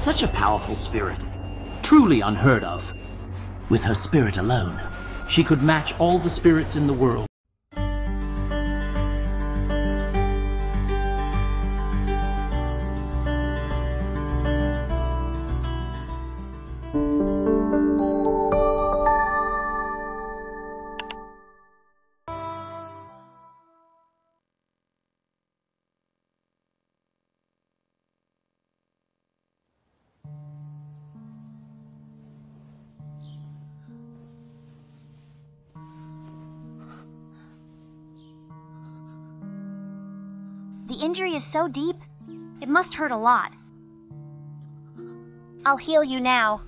Such a powerful spirit. Truly unheard of. With her spirit alone, she could match all the spirits in the world. The injury is so deep, it must hurt a lot. I'll heal you now.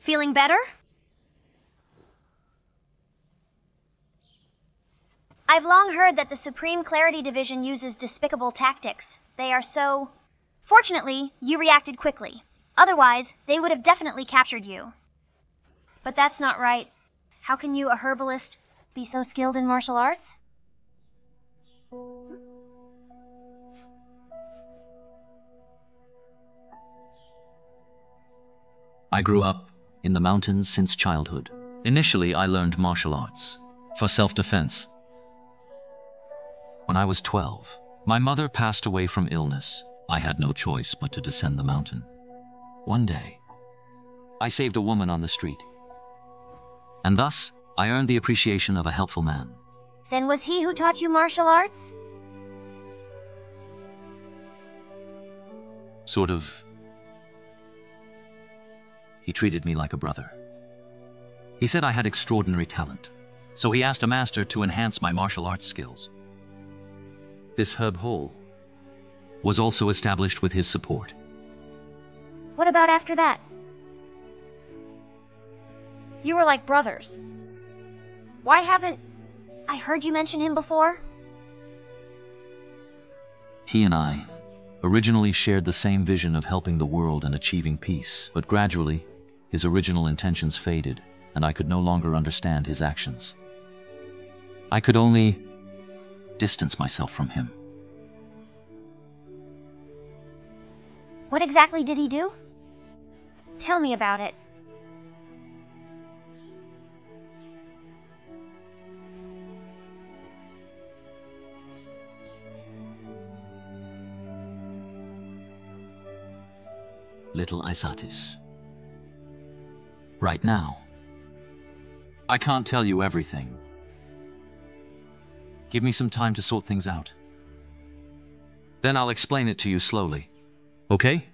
Feeling better? I've long heard that the Supreme Clarity Division uses despicable tactics. They are so... Fortunately, you reacted quickly. Otherwise, they would have definitely captured you. But that's not right. How can you, a herbalist, be so skilled in martial arts? I grew up in the mountains since childhood. Initially, I learned martial arts for self-defense. When I was 12, my mother passed away from illness. I had no choice but to descend the mountain. One day, I saved a woman on the street, and thus I earned the appreciation of a helpful man. Then was he who taught you martial arts? Sort of. He treated me like a brother. He said I had extraordinary talent, so he asked a master to enhance my martial arts skills. This herb hole was also established with his support. What about after that? You were like brothers. Why haven't I heard you mention him before? He and I originally shared the same vision of helping the world and achieving peace, but gradually, his original intentions faded, and I could no longer understand his actions. I could only distance myself from him. What exactly did he do? Tell me about it. Little Isatis. Right now, I can't tell you everything. Give me some time to sort things out. Then I'll explain it to you slowly. Okay?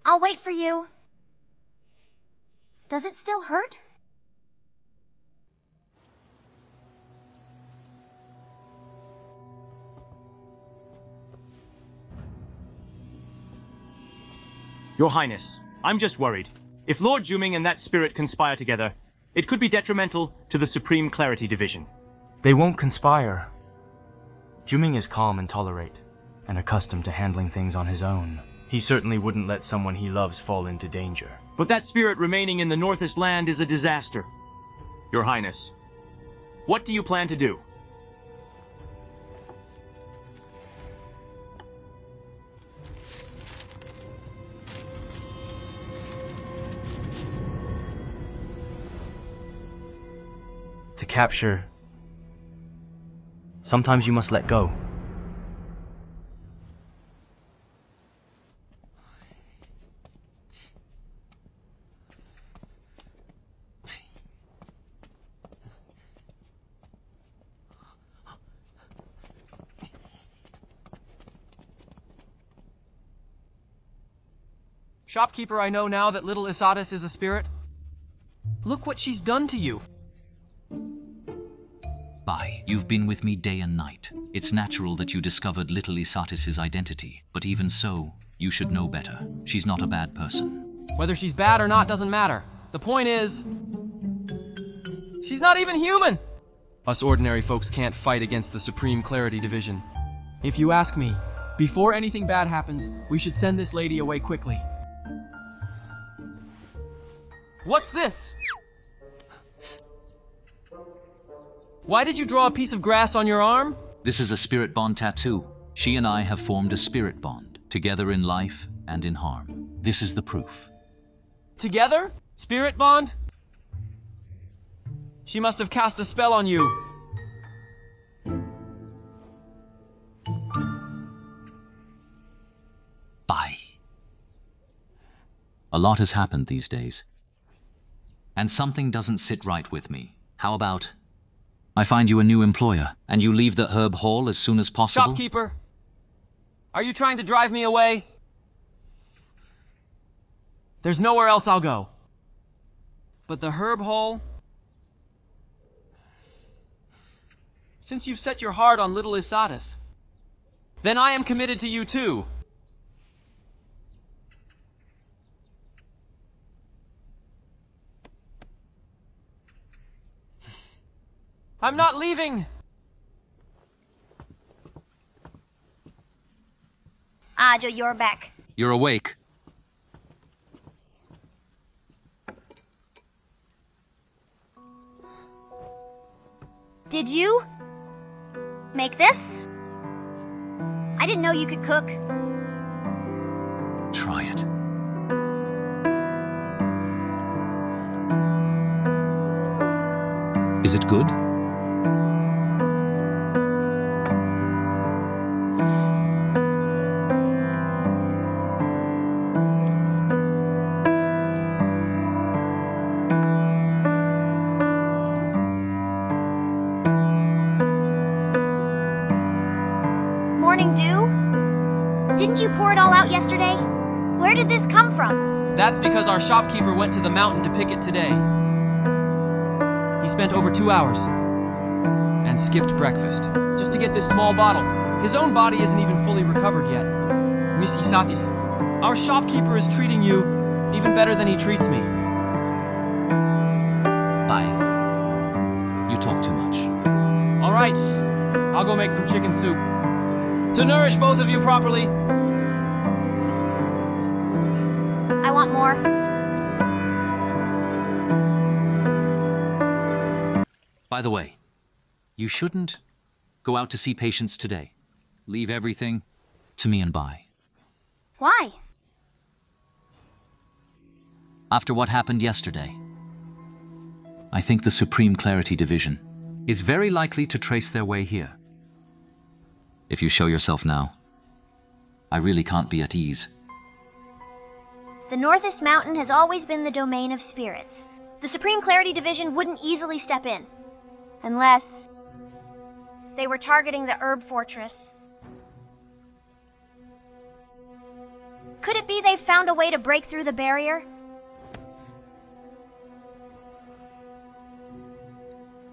I'll wait for you. Does it still hurt? Your Highness, I'm just worried. If Lord Juming and that spirit conspire together, it could be detrimental to the Supreme Clarity Division. They won't conspire. Juming is calm and tolerate, and accustomed to handling things on his own. He certainly wouldn't let someone he loves fall into danger. But that spirit remaining in the Northest Land is a disaster. Your Highness, what do you plan to do? To capture, sometimes you must let go. Shopkeeper, I know now that little Isatis is a spirit. Look what she's done to you. Bai, you've been with me day and night. It's natural that you discovered little Isatis' identity, but even so, you should know better. She's not a bad person. Whether she's bad or not doesn't matter. The point is, She's not even human! Us ordinary folks can't fight against the Supreme Clarity Division. If you ask me, before anything bad happens, we should send this lady away quickly. What's this? Why did you draw a piece of grass on your arm? This is a spirit bond tattoo. She and I have formed a spirit bond, together in life and in harm. This is the proof. Together? Spirit bond? She must have cast a spell on you. Bye. A lot has happened these days. And something doesn't sit right with me. How about I find you a new employer, and you leave the herb hall as soon as possible? Shopkeeper, are you trying to drive me away? There's nowhere else I'll go. But the herb hall? Since you've set your heart on little Isatis, then I am committed to you too. I'm not leaving! Ah Jiu, you're back. You're awake. Did you make this? I didn't know you could cook. Try it. Is it good? Morning dew? Didn't you pour it all out yesterday? Where did this come from? That's because our shopkeeper went to the mountain to pick it today. He spent over 2 hours and skipped breakfast just to get this small bottle. His own body isn't even fully recovered yet. Miss Isatis, our shopkeeper is treating you even better than he treats me. Bye. You talk too much. All right, I'll go make some chicken soup to nourish both of you properly. I want more. By the way, you shouldn't go out to see patients today. Leave everything to me and Bai. Why? After what happened yesterday, I think the Supreme Clarity Division is very likely to trace their way here. If you show yourself now, I really can't be at ease. The Northest Mountain has always been the domain of spirits. The Supreme Clarity Division wouldn't easily step in. Unless they were targeting the Herb Fortress. Could it be they found a way to break through the barrier?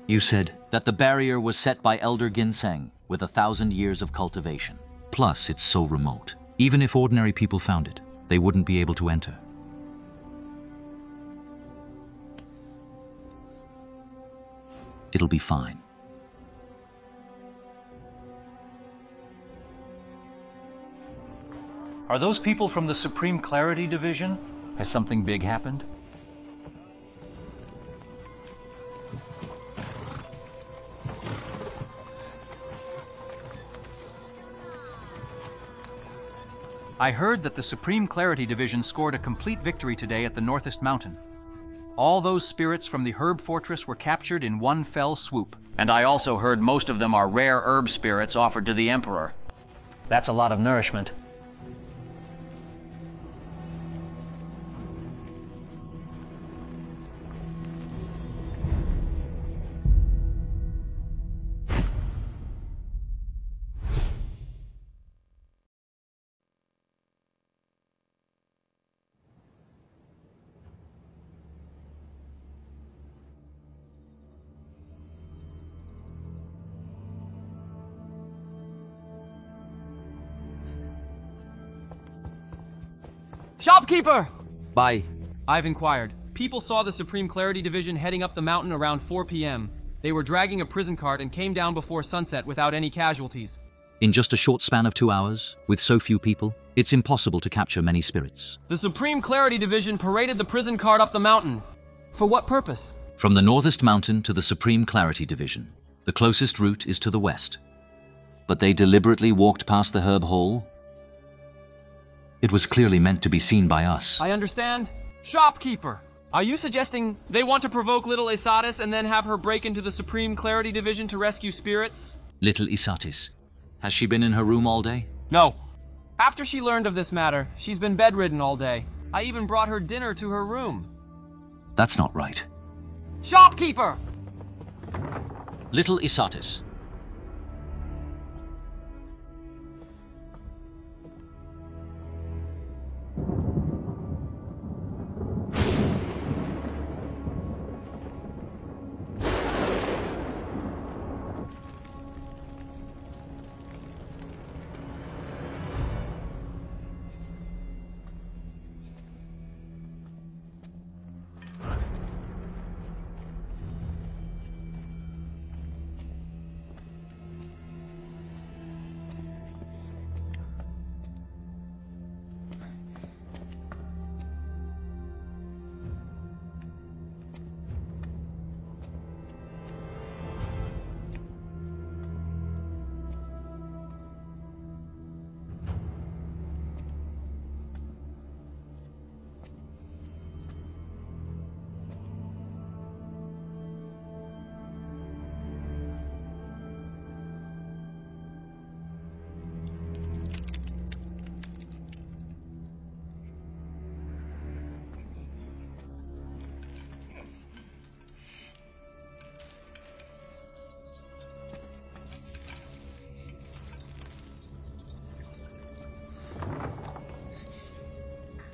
You said that the barrier was set by Elder Ginseng with 1,000 years of cultivation. Plus, it's so remote. Even if ordinary people found it, they wouldn't be able to enter. It'll be fine. Are those people from the Supreme Clarity Division? Has something big happened? I heard that the Supreme Clarity Division scored a complete victory today at the Northest Mountain. All those spirits from the Herb Fortress were captured in one fell swoop. And I also heard most of them are rare herb spirits offered to the Emperor. That's a lot of nourishment. Shopkeeper! Bye. I've inquired. People saw the Supreme Clarity Division heading up the mountain around 4 p.m. They were dragging a prison cart and came down before sunset without any casualties. In just a short span of 2 hours, with so few people, it's impossible to capture many spirits. The Supreme Clarity Division paraded the prison cart up the mountain. For what purpose? From the northest mountain to the Supreme Clarity Division, the closest route is to the west. But they deliberately walked past the herb hall. It was clearly meant to be seen by us. I understand. Shopkeeper! Are you suggesting they want to provoke little Isatis and then have her break into the Supreme Clarity Division to rescue spirits? Little Isatis. Has she been in her room all day? No. After she learned of this matter, she's been bedridden all day. I even brought her dinner to her room. That's not right. Shopkeeper! Little Isatis.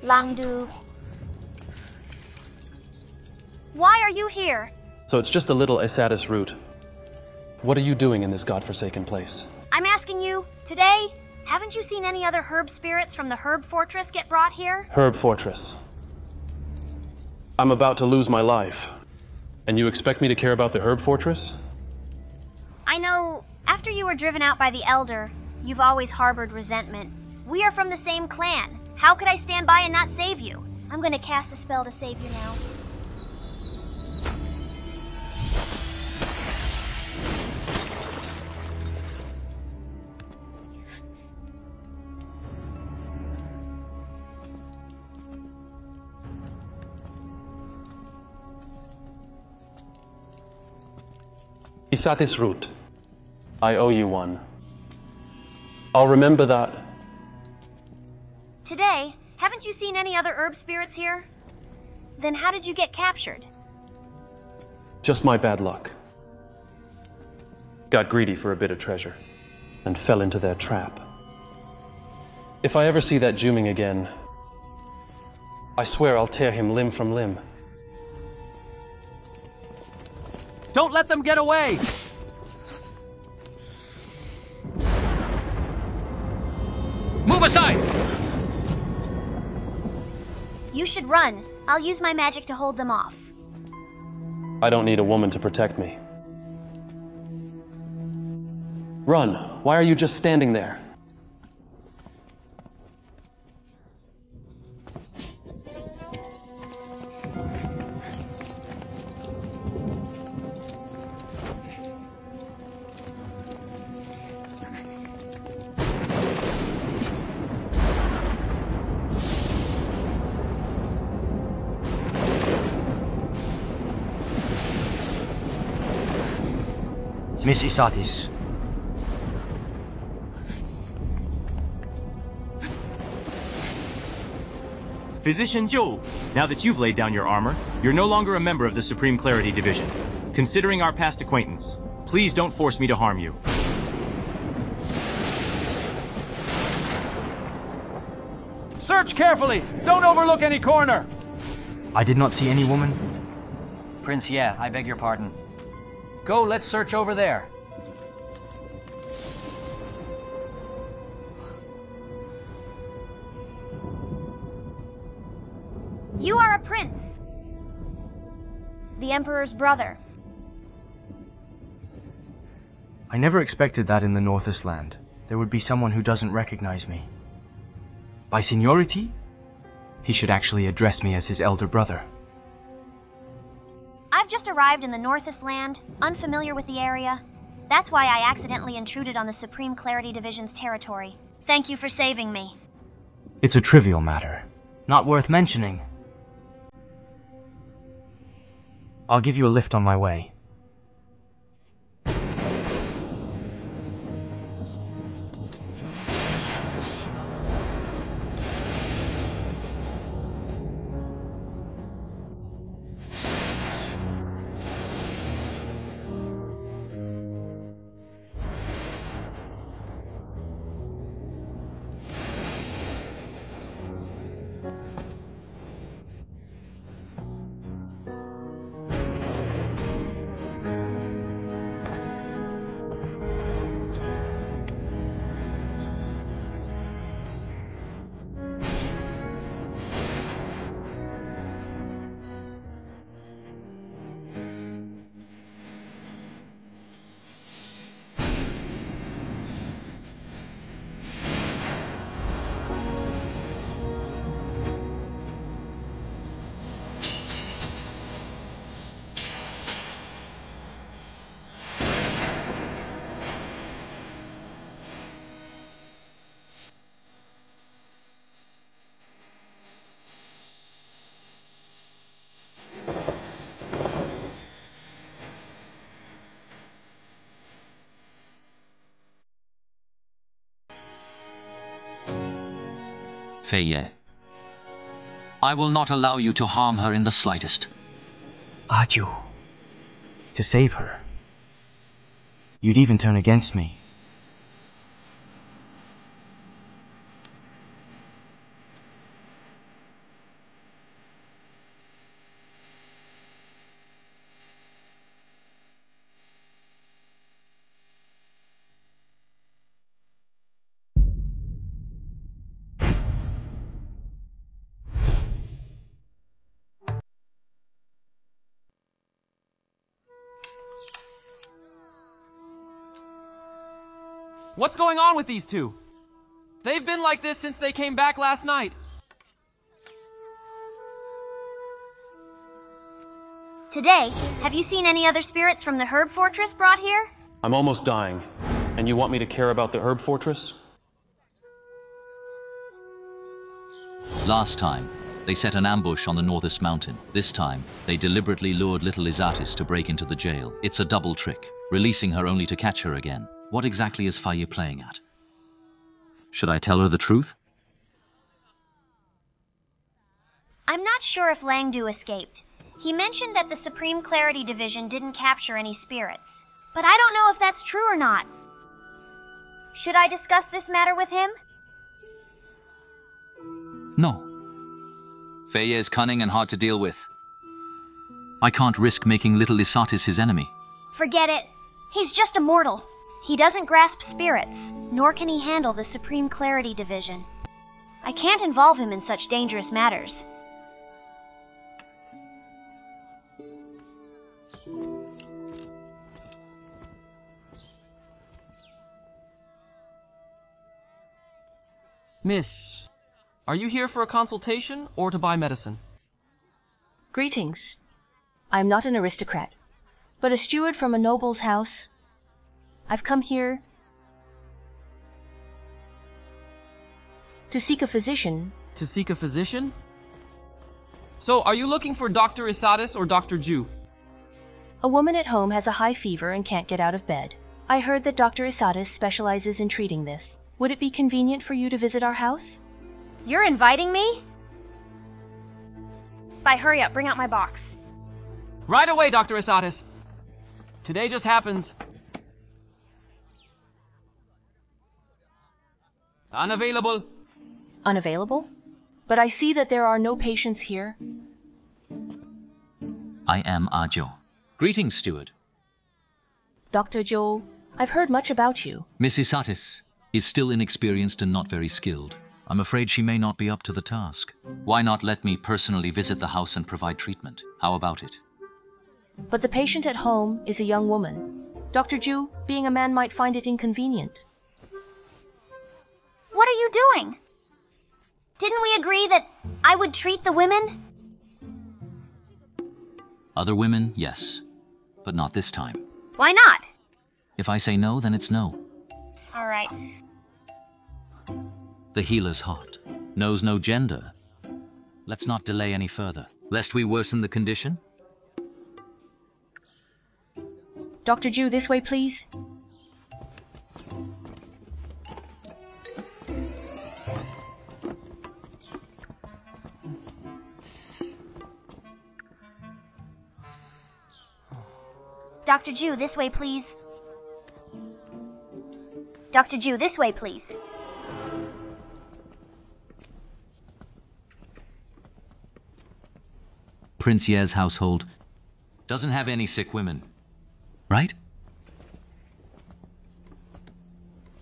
Langdu. Why are you here? So it's just a little Isatis route. What are you doing in this godforsaken place? I'm asking you, today, haven't you seen any other herb spirits from the Herb Fortress get brought here? Herb Fortress. I'm about to lose my life. And you expect me to care about the Herb Fortress? I know, after you were driven out by the Elder, you've always harbored resentment. We are from the same clan. How could I stand by and not save you? I'm gonna cast a spell to save you now. Isatis root. I owe you one. I'll remember that. Today, haven't you seen any other herb spirits here? Then how did you get captured? Just my bad luck. Got greedy for a bit of treasure and fell into their trap. If I ever see that Juming again, I swear I'll tear him limb from limb. Don't let them get away! Move aside! You should run. I'll use my magic to hold them off. I don't need a woman to protect me. Run. Why are you just standing there? Miss Isatis. Physician Jiu, now that you've laid down your armor, you're no longer a member of the Supreme Clarity Division. Considering our past acquaintance, please don't force me to harm you. Search carefully! Don't overlook any corner! I did not see any woman. Prince, yeah, I beg your pardon. Go, let's search over there. You are a prince. the Emperor's brother. I never expected that in the Northest Land. There would be someone who doesn't recognize me. By seniority, he should actually address me as his elder brother. I've just arrived in the Northest Land, unfamiliar with the area. That's why I accidentally intruded on the Supreme Clarity Division's territory. Thank you for saving me. It's a trivial matter, not worth mentioning. I'll give you a lift on my way. Fei, I will not allow you to harm her in the slightest. Ah Jiu. To save her. You'd even turn against me. What's going on with these two? They've been like this since they came back last night. Today, have you seen any other spirits from the Herb Fortress brought here? I'm almost dying. And you want me to care about the Herb Fortress? Last time, they set an ambush on the Northest Mountain. This time, they deliberately lured little Isatis to break into the jail. It's a double trick, releasing her only to catch her again. What exactly is Fei playing at? Should I tell her the truth? I'm not sure if Langdu escaped. He mentioned that the Supreme Clarity Division didn't capture any spirits. But I don't know if that's true or not. Should I discuss this matter with him? No. Fei is cunning and hard to deal with. I can't risk making little Isatis his enemy. Forget it. He's just a mortal. He doesn't grasp spirits, nor can he handle the Supreme Clarity Division. I can't involve him in such dangerous matters. Miss, are you here for a consultation or to buy medicine? Greetings. I am not an aristocrat, but a steward from a noble's house. I've come here to seek a physician. To seek a physician? So, are you looking for Dr. Isatis or Dr. Jiu? A woman at home has a high fever and can't get out of bed. I heard that Dr. Isatis specializes in treating this. Would it be convenient for you to visit our house? You're inviting me? Hurry up, bring out my box. Right away, Dr. Isatis. Today just happens. Unavailable. Unavailable? But I see that there are no patients here. I am Ah Jiu. Greetings, steward. Dr. Jiu, I've heard much about you. Miss Isatis is still inexperienced and not very skilled. I'm afraid she may not be up to the task. Why not let me personally visit the house and provide treatment? How about it? But the patient at home is a young woman. Dr. Jiu, being a man, might find it inconvenient. What are you doing? Didn't we agree that I would treat the women? Other women, yes, but not this time. Why not? If I say no, then it's no. All right. The healer's heart knows no gender. Let's not delay any further, lest we worsen the condition. Dr. Jiu, this way, please. Dr. Jiu, this way, please. Dr. Jiu, this way, please. Prince Ye's household doesn't have any sick women, right?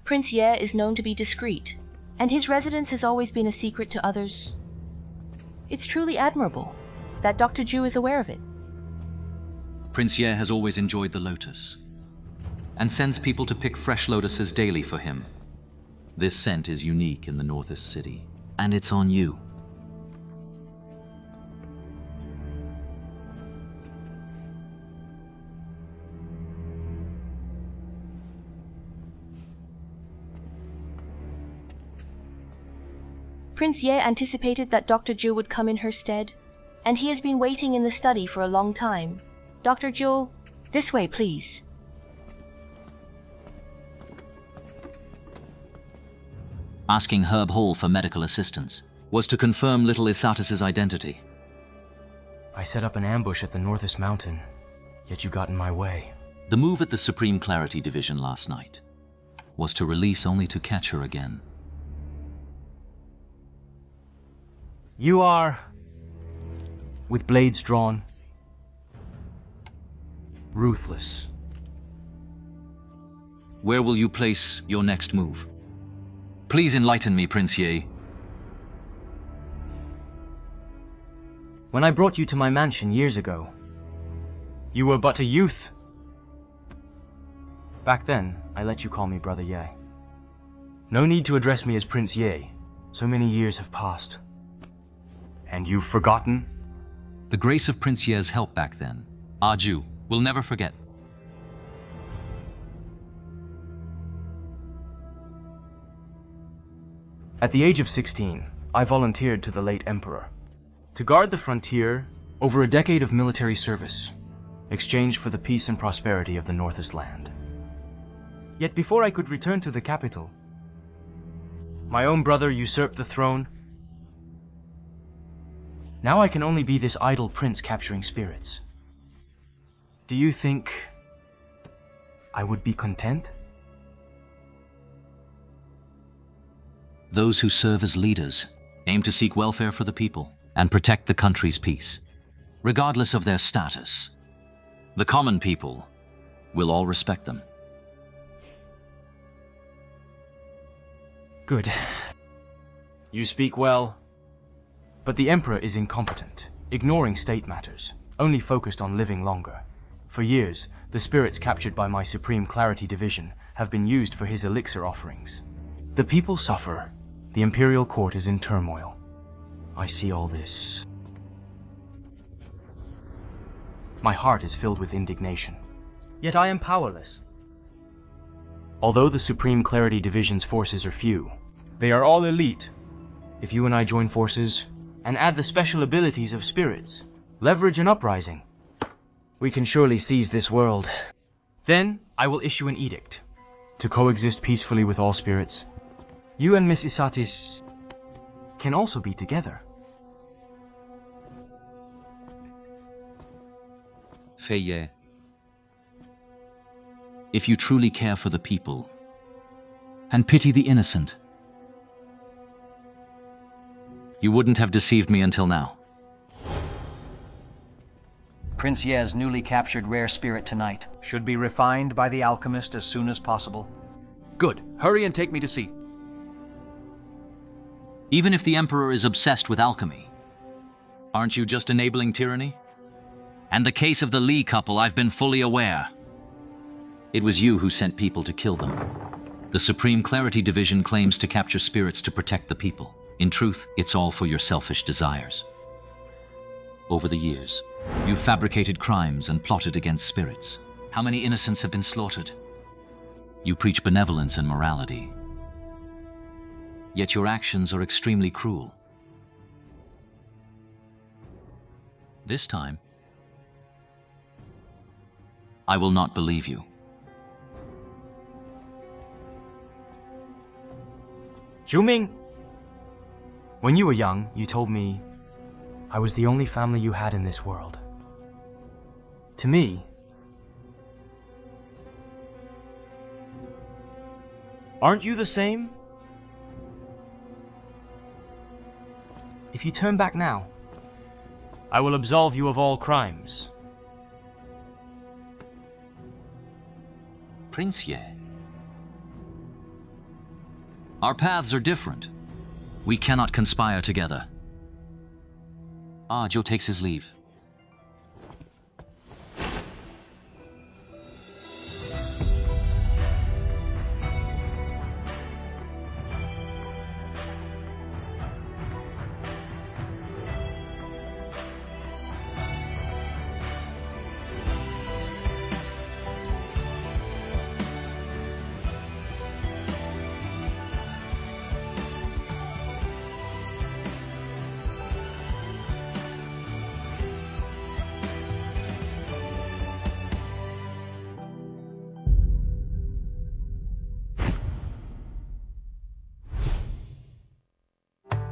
Prince Ye is known to be discreet, and his residence has always been a secret to others. It's truly admirable that Dr. Jiu is aware of it. Prince Ye has always enjoyed the lotus, and sends people to pick fresh lotuses daily for him. This scent is unique in the Northeast City, and it's on you. Prince Ye anticipated that Dr. Jiu would come in her stead, and he has been waiting in the study for a long time. Dr. Jiu, this way, please. Asking Herb Hall for medical assistance was to confirm little Isatis's identity. I set up an ambush at the Northeast Mountain, yet you got in my way. The move at the Supreme Clarity Division last night was to release only to catch her again. You are, with blades drawn, ruthless. Where will you place your next move? Please enlighten me, Prince Ye. When I brought you to my mansion years ago, you were but a youth. Back then, I let you call me Brother Ye. No need to address me as Prince Ye. So many years have passed. And you've forgotten? The grace of Prince Ye's help back then, Ah Jiu will never forget. At the age of 16, I volunteered to the late Emperor to guard the frontier over a decade of military service, exchanged for the peace and prosperity of the Northeast land. Yet before I could return to the capital, my own brother usurped the throne. Now I can only be this idle prince capturing spirits. Do you think I would be content? Those who serve as leaders aim to seek welfare for the people and protect the country's peace, regardless of their status. The common people will all respect them. Good. You speak well. But the Emperor is incompetent, ignoring state matters, only focused on living longer. For years, the spirits captured by my Supreme Clarity Division have been used for his elixir offerings. The people suffer. The Imperial Court is in turmoil. I see all this. My heart is filled with indignation. Yet I am powerless. Although the Supreme Clarity Division's forces are few, they are all elite. If you and I join forces, and add the special abilities of spirits, leverage an uprising, we can surely seize this world. Then I will issue an edict to coexist peacefully with all spirits. You and Miss Isatis can also be together. Fei Ye, if you truly care for the people and pity the innocent, you wouldn't have deceived me until now. Prince Ye's newly captured rare spirit tonight should be refined by the alchemist as soon as possible. Good. Hurry and take me to see. Even if the Emperor is obsessed with alchemy, aren't you just enabling tyranny? And the case of the Li couple, I've been fully aware. It was you who sent people to kill them. The Supreme Clarity Division claims to capture spirits to protect the people. In truth, it's all for your selfish desires. Over the years, you've fabricated crimes and plotted against spirits. How many innocents have been slaughtered? You preach benevolence and morality. Yet your actions are extremely cruel. This time, I will not believe you. Zhu, when you were young, you told me I was the only family you had in this world. To me, aren't you the same? If you turn back now, I will absolve you of all crimes. Prince Ye, our paths are different. We cannot conspire together. Ah Jiu takes his leave.